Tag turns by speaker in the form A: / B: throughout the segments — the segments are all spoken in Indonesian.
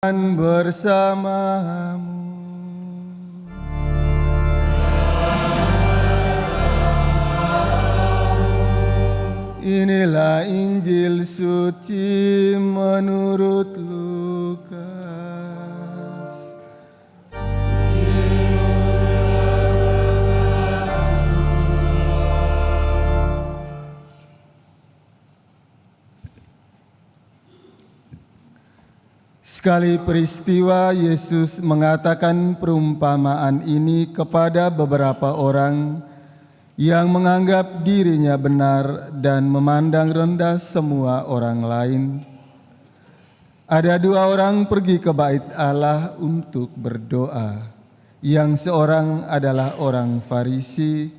A: Tuhan bersamamu. Inilah Injil suci menurut Lukas. Sekali peristiwa, Yesus mengatakan perumpamaan ini kepada beberapa orang yang menganggap dirinya benar dan memandang rendah semua orang lain. Ada dua orang pergi ke bait Allah untuk berdoa. Yang seorang adalah orang Farisi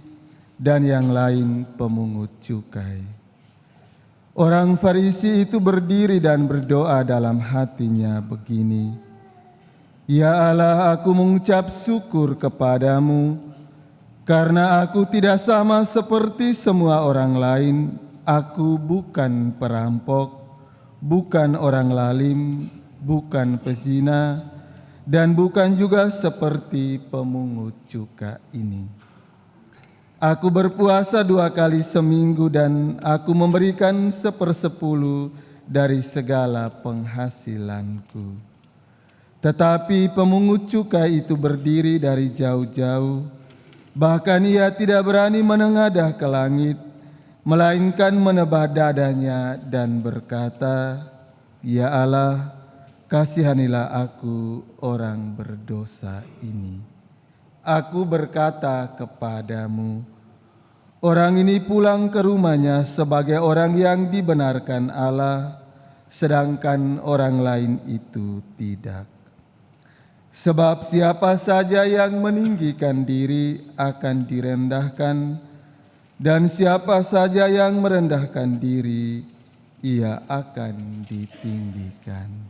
A: dan yang lain pemungut cukai. Orang Farisi itu berdiri dan berdoa dalam hatinya begini, "Ya Allah, aku mengucap syukur kepadamu, karena aku tidak sama seperti semua orang lain. Aku bukan perampok, bukan orang lalim, bukan pezina, dan bukan juga seperti pemungut cukai ini. Aku berpuasa 2 kali seminggu dan aku memberikan 1/10 dari segala penghasilanku." Tetapi pemungut cukai itu berdiri dari jauh-jauh. Bahkan ia tidak berani menengadah ke langit, melainkan menebah dadanya dan berkata, "Ya Allah, kasihanilah aku orang berdosa ini." Aku berkata kepadamu, orang ini pulang ke rumahnya sebagai orang yang dibenarkan Allah, sedangkan orang lain itu tidak. Sebab siapa saja yang meninggikan diri akan direndahkan, dan siapa saja yang merendahkan diri, ia akan ditinggikan.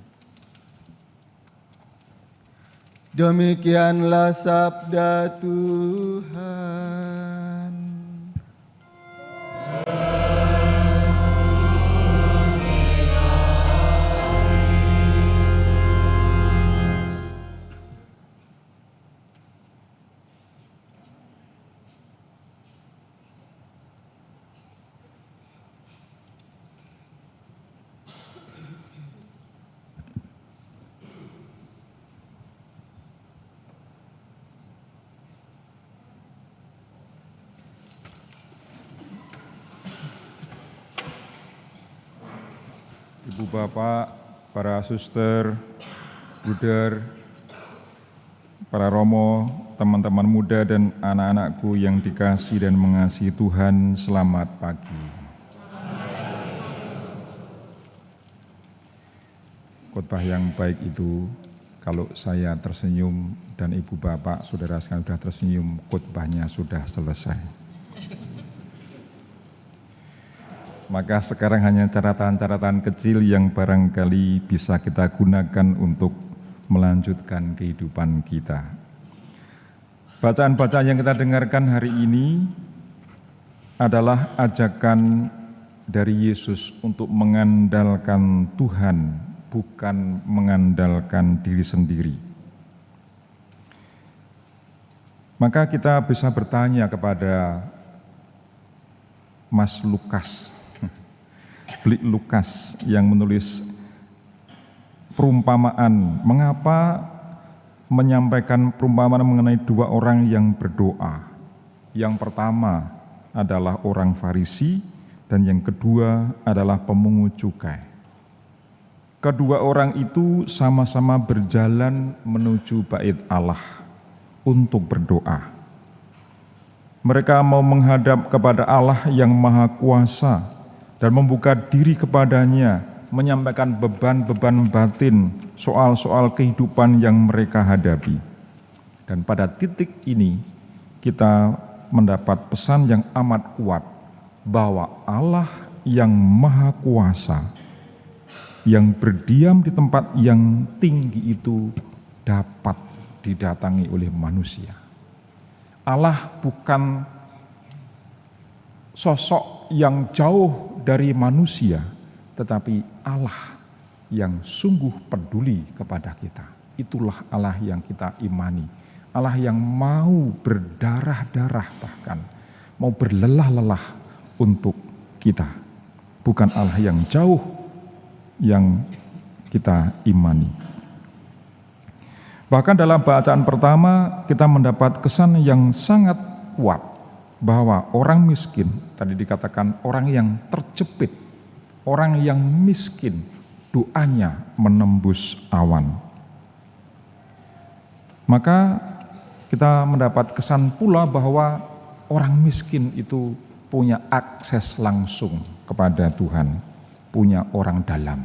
A: Demikianlah sabda Tuhan.
B: Ibu bapak, para suster, bruder, para romo, teman-teman muda dan anak-anakku yang dikasihi dan mengasihi Tuhan, selamat pagi. Khotbah yang baik itu kalau saya tersenyum dan ibu bapak, saudara sekalian sudah tersenyum, khotbahnya sudah selesai. Maka sekarang hanya catatan-catatan kecil yang barangkali bisa kita gunakan untuk melanjutkan kehidupan kita. Bacaan-bacaan yang kita dengarkan hari ini adalah ajakan dari Yesus untuk mengandalkan Tuhan, bukan mengandalkan diri sendiri. Maka kita bisa bertanya kepada Mas Lukas, Blik Lukas yang menulis perumpamaan. Mengapa menyampaikan perumpamaan mengenai dua orang yang berdoa? Yang pertama adalah orang Farisi dan yang kedua adalah pemungut cukai. Kedua orang itu sama-sama berjalan menuju bait Allah untuk berdoa. Mereka mau menghadap kepada Allah yang Maha Kuasa dan membuka diri kepadanya, menyampaikan beban-beban batin, soal-soal kehidupan yang mereka hadapi. Dan pada titik ini kita mendapat pesan yang amat kuat bahwa Allah yang Maha Kuasa, yang berdiam di tempat yang tinggi itu dapat didatangi oleh manusia. Allah bukan sosok yang jauh dari manusia, tetapi Allah yang sungguh peduli kepada kita. Itulah Allah yang kita imani. Allah yang mau berdarah-darah bahkan, mau berlelah-lelah untuk kita. Bukan Allah yang jauh yang kita imani. Bahkan dalam bacaan pertama kita mendapat kesan yang sangat kuat bahwa orang miskin, tadi dikatakan orang yang terjepit, orang yang miskin, doanya menembus awan. Maka kita mendapat kesan pula bahwa orang miskin itu punya akses langsung kepada Tuhan, punya orang dalam.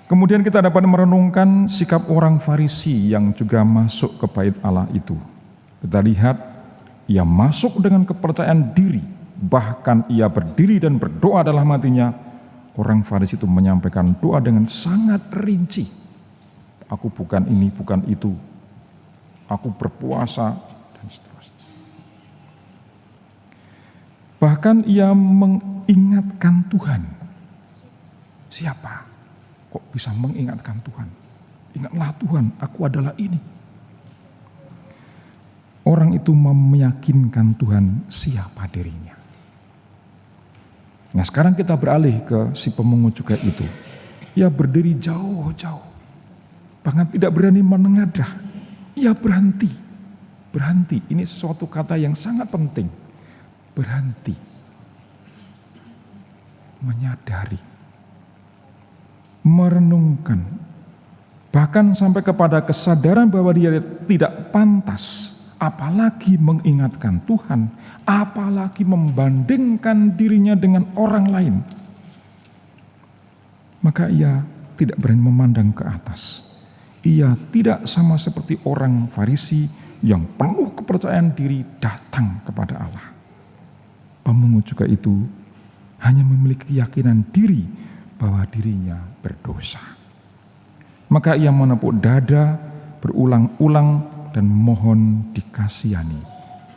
B: Kemudian kita dapat merenungkan sikap orang Farisi yang juga masuk ke bait Allah itu. Kita lihat, ia masuk dengan kepercayaan diri, bahkan ia berdiri dan berdoa dalam hatinya. Orang Farisi itu menyampaikan doa dengan sangat rinci. Aku bukan ini, bukan itu. Aku berpuasa, dan seterusnya. Bahkan ia mengingatkan Tuhan. Siapa? Kok bisa mengingatkan Tuhan? Ingatlah Tuhan, aku adalah ini. Orang itu meyakinkan Tuhan siapa dirinya. Nah sekarang kita beralih ke si pemungut cukai itu. Ia berdiri jauh-jauh. Bahkan tidak berani menengadah. Ia berhenti. Berhenti, ini sesuatu kata yang sangat penting. Berhenti. Menyadari. Merenungkan. Bahkan sampai kepada kesadaran bahwa dia tidak pantas. Apalagi mengingatkan Tuhan. Apalagi membandingkan dirinya dengan orang lain. Maka ia tidak berani memandang ke atas. Ia tidak sama seperti orang Farisi yang penuh kepercayaan diri datang kepada Allah. Pemungut cukai itu hanya memiliki keyakinan diri bahwa dirinya berdosa. Maka ia menepuk dada berulang-ulang dan mohon dikasihani.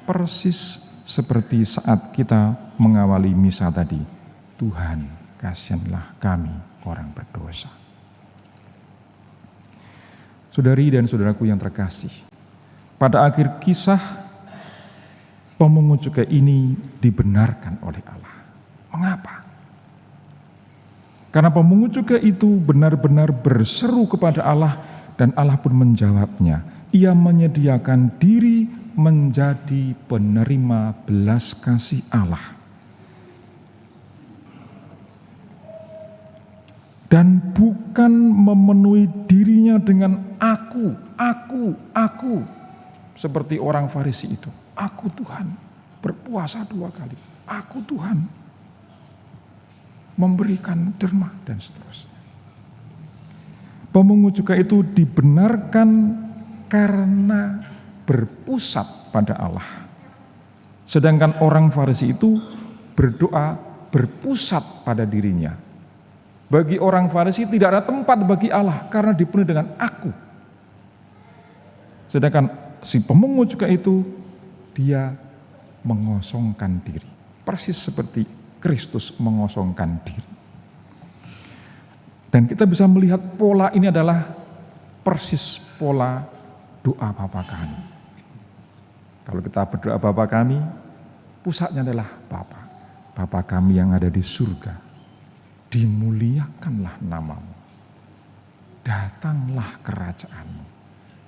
B: Persis seperti saat kita mengawali misa tadi. Tuhan, kasihanlah kami orang berdosa. Saudari dan saudaraku yang terkasih, pada akhir kisah pemungut cukai ini dibenarkan oleh Allah. Mengapa? Karena pemungut cukai itu benar-benar berseru kepada Allah dan Allah pun menjawabnya. Ia menyediakan diri menjadi penerima belas kasih Allah. Dan bukan memenuhi dirinya dengan aku. Seperti orang Farisi itu. Aku Tuhan, berpuasa 2 kali. Aku Tuhan, memberikan derma dan seterusnya. Pemungut cukai itu dibenarkan karena berpusat pada Allah. Sedangkan orang Farisi itu berdoa berpusat pada dirinya. Bagi orang Farisi tidak ada tempat bagi Allah karena dipenuhi dengan aku. Sedangkan si pemungut cukai itu dia mengosongkan diri. Persis seperti Kristus mengosongkan diri. Dan kita bisa melihat pola ini adalah persis pola doa Bapa kami. Kalau kita berdoa Bapa kami, pusatnya adalah Bapa. Bapa kami yang ada di surga. Dimuliakanlah namamu, datanglah kerajaanmu,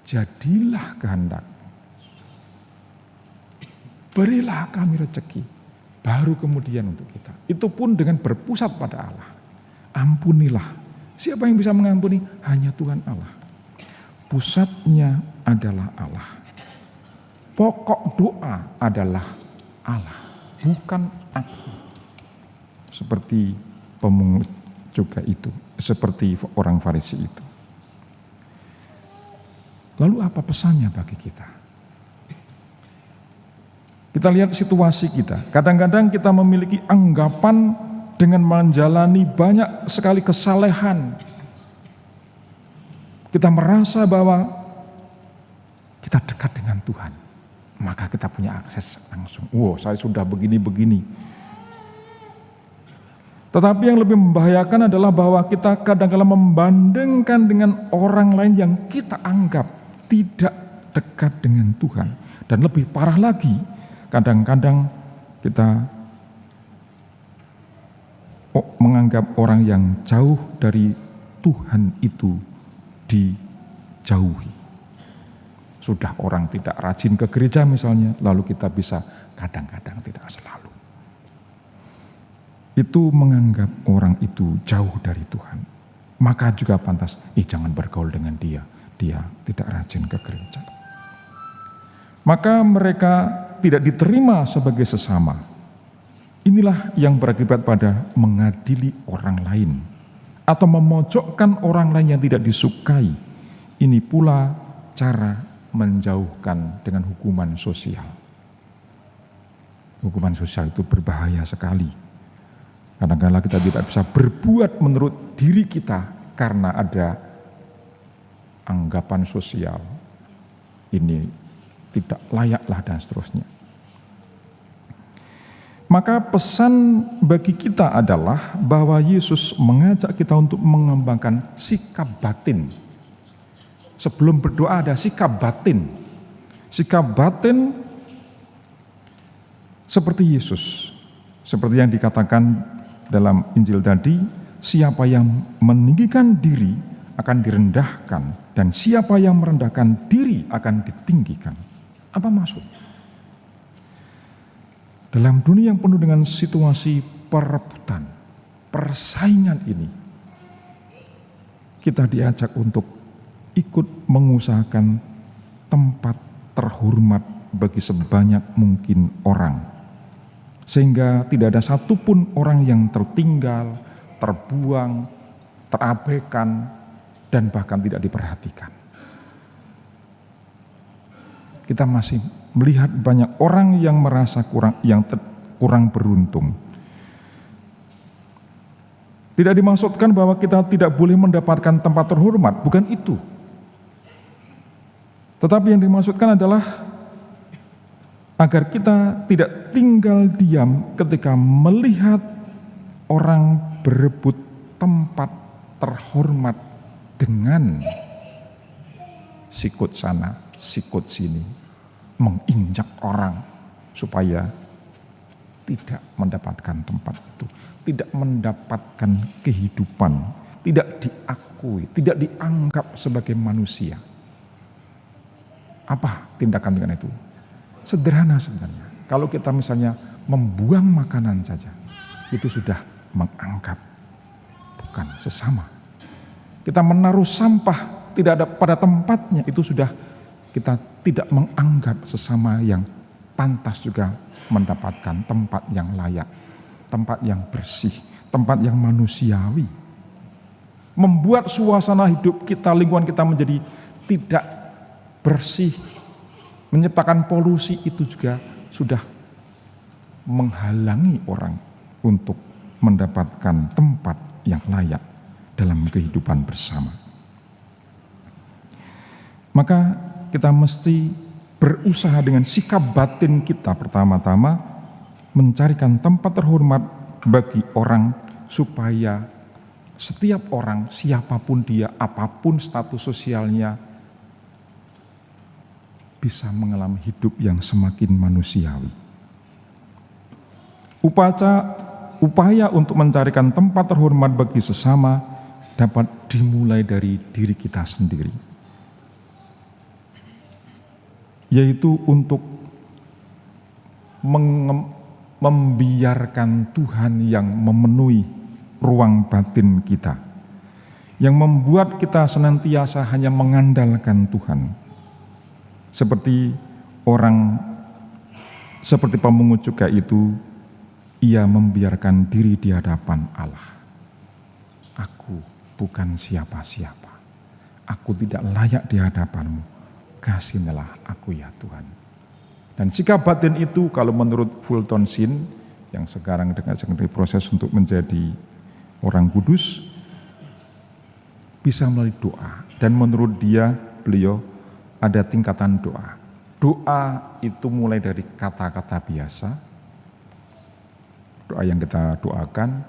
B: jadilah kehendakmu, berilah kami rezeki, baru kemudian untuk kita. Itu pun dengan berpusat pada Allah. Ampunilah, siapa yang bisa mengampuni? Hanya Tuhan Allah. Pusatnya adalah Allah. Pokok doa adalah Allah, bukan aku. Seperti pemungut cukai itu, seperti orang Farisi itu. Lalu apa pesannya bagi kita? Kita lihat situasi kita. Kadang-kadang kita memiliki anggapan dengan menjalani banyak sekali kesalehan. Kita merasa bahwa kita dekat dengan Tuhan. Maka kita punya akses langsung. Wow, saya sudah begini-begini. Tetapi yang lebih membahayakan adalah bahwa kita kadang-kadang membandingkan dengan orang lain yang kita anggap tidak dekat dengan Tuhan. Dan lebih parah lagi, kadang-kadang kita menganggap orang yang jauh dari Tuhan itu dijauhi. Sudah orang tidak rajin ke gereja misalnya, lalu kita bisa kadang-kadang, tidak selalu. Itu menganggap orang itu jauh dari Tuhan. Maka juga pantas, jangan bergaul dengan dia tidak rajin ke gereja. Maka mereka tidak diterima sebagai sesama. Inilah yang berakibat pada mengadili orang lain atau memojokkan orang lain yang tidak disukai. Ini pula cara menjauhkan dengan hukuman sosial. Hukuman sosial itu berbahaya sekali. Kadang-kadang kita tidak bisa berbuat menurut diri kita karena ada anggapan sosial. Ini tidak layaklah dan seterusnya. Maka pesan bagi kita adalah bahwa Yesus mengajak kita untuk mengembangkan sikap batin. Sebelum berdoa ada sikap batin. Sikap batin seperti Yesus. Seperti yang dikatakan dalam Injil tadi, siapa yang meninggikan diri akan direndahkan, dan siapa yang merendahkan diri akan ditinggikan. Apa maksudnya? Dalam dunia yang penuh dengan situasi perebutan, persaingan ini, kita diajak untuk ikut mengusahakan tempat terhormat bagi sebanyak mungkin orang. Sehingga tidak ada satupun orang yang tertinggal, terbuang, terabaikan, dan bahkan tidak diperhatikan. Kita masih melihat banyak orang yang merasa kurang beruntung. Tidak dimaksudkan bahwa kita tidak boleh mendapatkan tempat terhormat, bukan itu. Tetapi yang dimaksudkan adalah agar kita tidak tinggal diam ketika melihat orang berebut tempat terhormat dengan sikut sana, sikut sini, menginjak orang supaya tidak mendapatkan tempat itu, tidak mendapatkan kehidupan, tidak diakui, tidak dianggap sebagai manusia. Apa tindakan dengan itu? Sederhana sebenarnya. Kalau kita misalnya membuang makanan saja, itu sudah menganggap bukan sesama. Kita menaruh sampah tidak ada pada tempatnya, itu sudah kita tidak menganggap sesama yang pantas juga mendapatkan tempat yang layak, tempat yang bersih, tempat yang manusiawi. Membuat suasana hidup kita, lingkungan kita menjadi tidak bersih, menyebabkan polusi, itu juga sudah menghalangi orang untuk mendapatkan tempat yang layak dalam kehidupan bersama. Maka kita mesti berusaha dengan sikap batin kita pertama-tama mencarikan tempat terhormat bagi orang supaya setiap orang, siapapun dia, apapun status sosialnya, bisa mengalami hidup yang semakin manusiawi. Upaya untuk mencarikan tempat terhormat bagi sesama dapat dimulai dari diri kita sendiri, yaitu untuk membiarkan Tuhan yang memenuhi ruang batin kita, yang membuat kita senantiasa hanya mengandalkan Tuhan. Seperti pemungut cukai itu, ia membiarkan diri di hadapan Allah. Aku bukan siapa-siapa, aku tidak layak di hadapan-Mu, kasihlah aku ya Tuhan. Dan sikap batin itu kalau menurut Fulton Sheen yang sekarang sedang diproses untuk menjadi orang kudus, bisa melalui doa. Dan menurut beliau ada tingkatan doa. Doa itu mulai dari kata-kata biasa, doa yang kita doakan,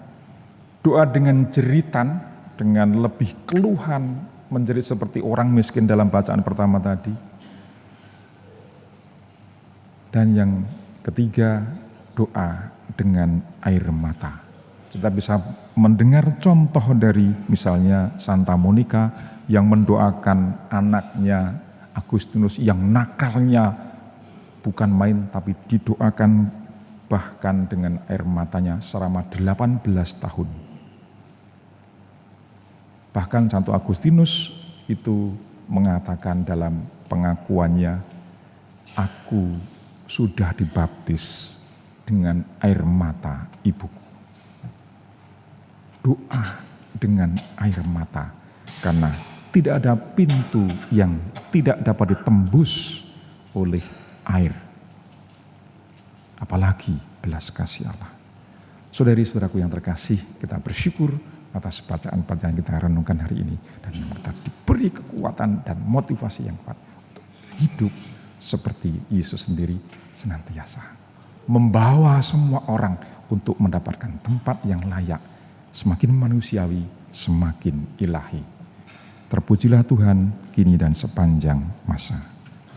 B: Doa dengan jeritan, dengan lebih keluhan, menjerit seperti orang miskin dalam bacaan pertama tadi. Dan yang ketiga, doa dengan air mata. Kita bisa mendengar contoh dari misalnya Santa Monica yang mendoakan anaknya Agustinus yang nakalnya bukan main, tapi didoakan bahkan dengan air matanya selama 18 tahun. Bahkan Santo Agustinus itu mengatakan dalam pengakuannya, aku sudah dibaptis dengan air mata ibuku. Doa dengan air mata, karena tidak ada pintu yang tidak dapat ditembus oleh air. Apalagi belas kasih Allah. Saudari-saudaraku yang terkasih, kita bersyukur atas bacaan-bacaan yang kita renungkan hari ini. Dan kita diberi kekuatan dan motivasi yang kuat untuk hidup seperti Yesus sendiri senantiasa. Membawa semua orang untuk mendapatkan tempat yang layak. Semakin manusiawi, semakin ilahi. Terpujilah Tuhan kini dan sepanjang masa.